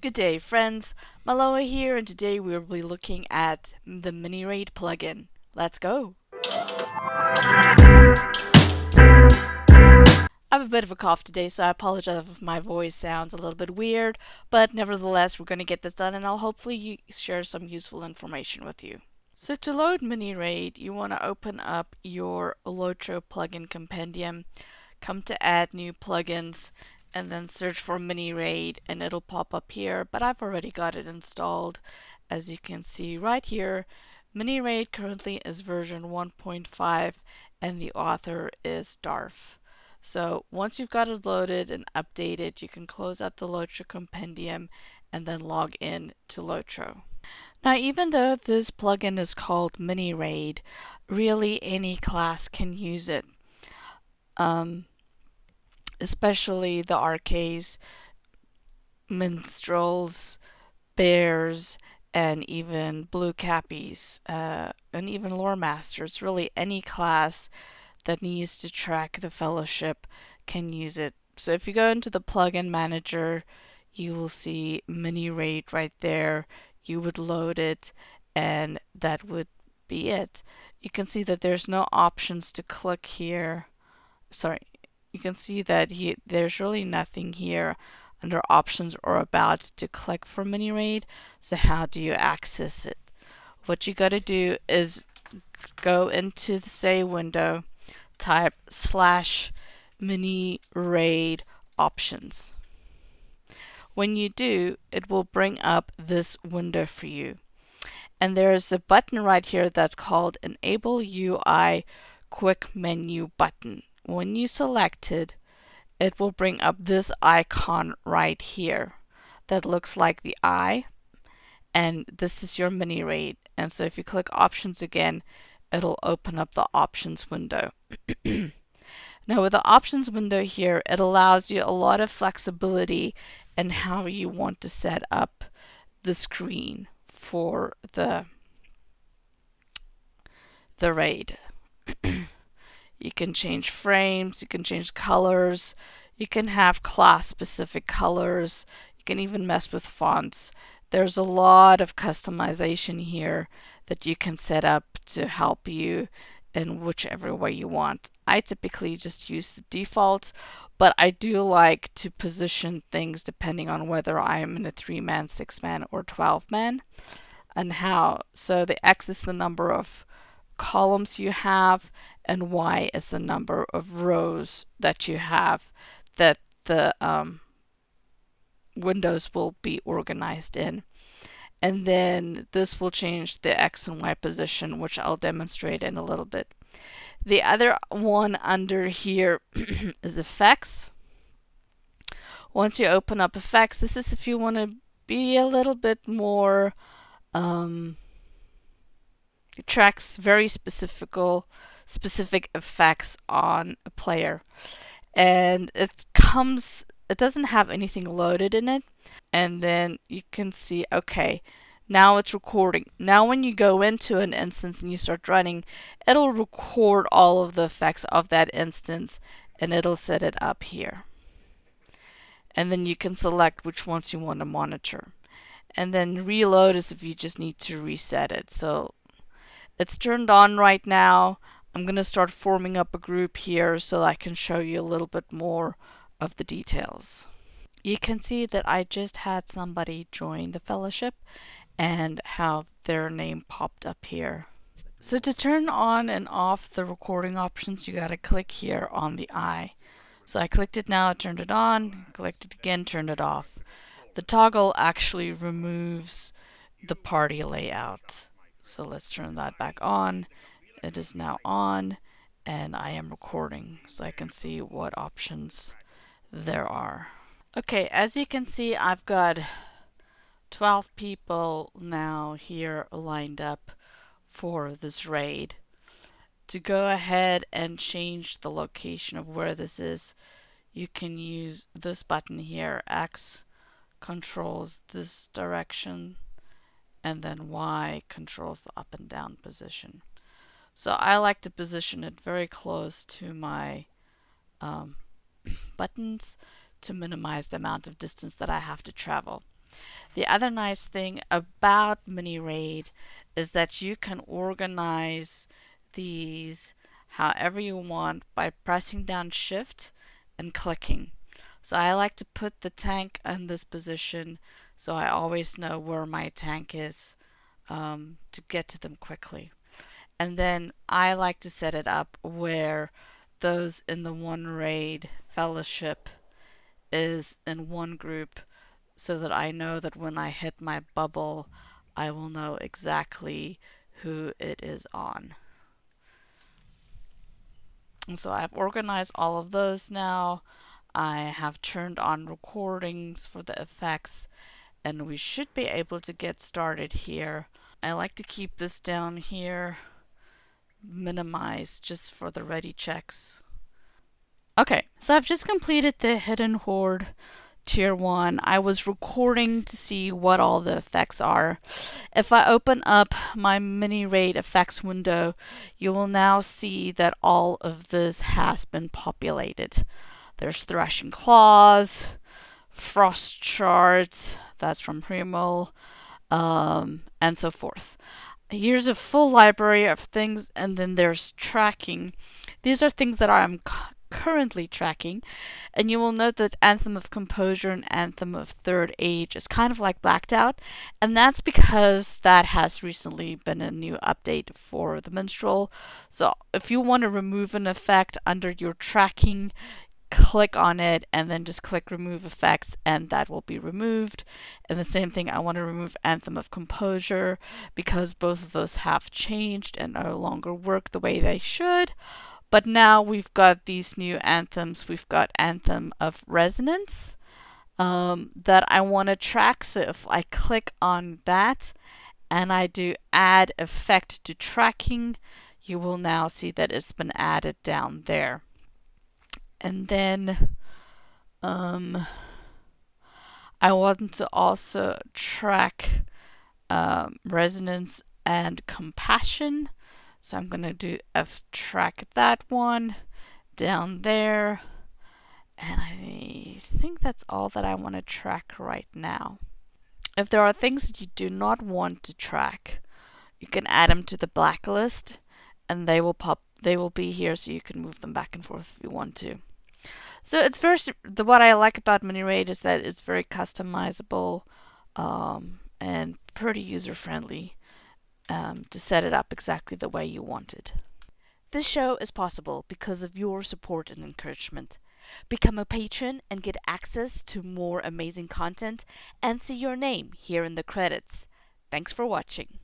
Good day, friends. Maloa here, and today we'll be looking at the MiniRaid plugin. Let's go! I have a bit of a cough today, so I apologize if my voice sounds a little bit weird, but nevertheless, we're going to get this done, and I'll hopefully share some useful information with you. So to load MiniRaid, you want to open up your LOTRO plugin compendium, come to add new plugins, and then search for MiniRaid, and it'll pop up here, but I've already got it installed. As you can see right here, MiniRaid currently is version 1.5 and the author is Darf. So once you've got it loaded and updated, you can close out the LOTRO compendium and then log in to LOTRO. Now, even though this plugin is called MiniRaid, really any class can use it. Especially the arcanes, minstrels, bears, and even blue cappies, and even lore masters. Really any class that needs to track the fellowship can use it. So if you go into the plugin manager, you will see MiniRaid right there. You would load it, and that would be it. You can see that there's no options to click here. You can see that there's really nothing here under options or about to click for MiniRaid. So how do you access it? What you got to do is go into the say window, type /MiniRaid options. When you do, it will bring up this window for you. And there's a button right here that's called Enable UI Quick Menu button. When you select it, it will bring up this icon right here that looks like the eye, and this is your MiniRaid. And so if you click options again, it'll open up the options window. Now with the options window here, it allows you a lot of flexibility in how you want to set up the screen for the raid. You can change frames, you can change colors, you can have class specific colors, you can even mess with fonts. There's a lot of customization here that you can set up to help you in whichever way you want. I typically just use the defaults, but I do like to position things depending on whether I am in a 3-man, 6-man, or 12-man and how. So the X is the number of columns you have, and Y is the number of rows that you have that the windows will be organized in. And then this will change the X and Y position, which I'll demonstrate in a little bit. The other one under here is effects. Once you open up effects, this is if you want to be a little bit more it tracks very specific effects on a player, and it doesn't have anything loaded in it. And then you can see, okay, now it's recording. Now when you go into an instance and you start running, it'll record all of the effects of that instance and it'll set it up here. And then you can select which ones you want to monitor. And then reload is if you just need to reset it. So it's turned on right now. I'm going to start forming up a group here so I can show you a little bit more of the details. You can see that I just had somebody join the fellowship and how their name popped up here. So to turn on and off the recording options, you got to click here on the eye. So I clicked it now, turned it on, clicked it again, turned it off. The toggle actually removes the party layout. So let's turn that back on. It is now on, and I am recording so I can see what options there are. Okay, as you can see, I've got 12 people now here lined up for this raid. To go ahead and change the location of where this is, you can use this button here. X controls this direction, and then Y controls the up and down position. So I like to position it very close to my buttons to minimize the amount of distance that I have to travel. The other nice thing about MiniRaid is that you can organize these however you want by pressing down Shift and clicking. So I like to put the tank in this position so I always know where my tank is to get to them quickly. And then I like to set it up where those in the one raid fellowship is in one group so that I know that when I hit my bubble, I will know exactly who it is on. And so I've organized all of those now. I have turned on recordings for the effects, and we should be able to get started here. I like to keep this down here minimized just for the ready checks. Okay, so I've just completed the Hidden Horde Tier 1. I was recording to see what all the effects are. If I open up my MiniRaid effects window, you will now see that all of this has been populated. There's Thrashing Claws, Frost Shards, that's from Primal, and so forth. Here's a full library of things, and then there's tracking. These are things that I'm currently tracking, and you will note that Anthem of Composure and Anthem of Third Age is kind of like blacked out, and that's because that has recently been a new update for the Minstrel. So if you want to remove an effect under your tracking, click on it and then just click remove effects and that will be removed. And the same thing, I want to remove Anthem of Composure because both of those have changed and no longer work the way they should. But now we've got these new anthems. We've got Anthem of Resonance that I want to track. So if I click on that and I do add effect to tracking, you will now see that it's been added down there. And then I want to also track Resonance and Compassion. So I'm going to do track that one down there. And I think that's all that I want to track right now. If there are things that you do not want to track, you can add them to the blacklist and they will be here so you can move them back and forth if you want to. So it's what I like about MiniRaid is that it's very customizable and pretty user friendly to set it up exactly the way you want it. This show is possible because of your support and encouragement. Become a patron and get access to more amazing content and see your name here in the credits. Thanks for watching.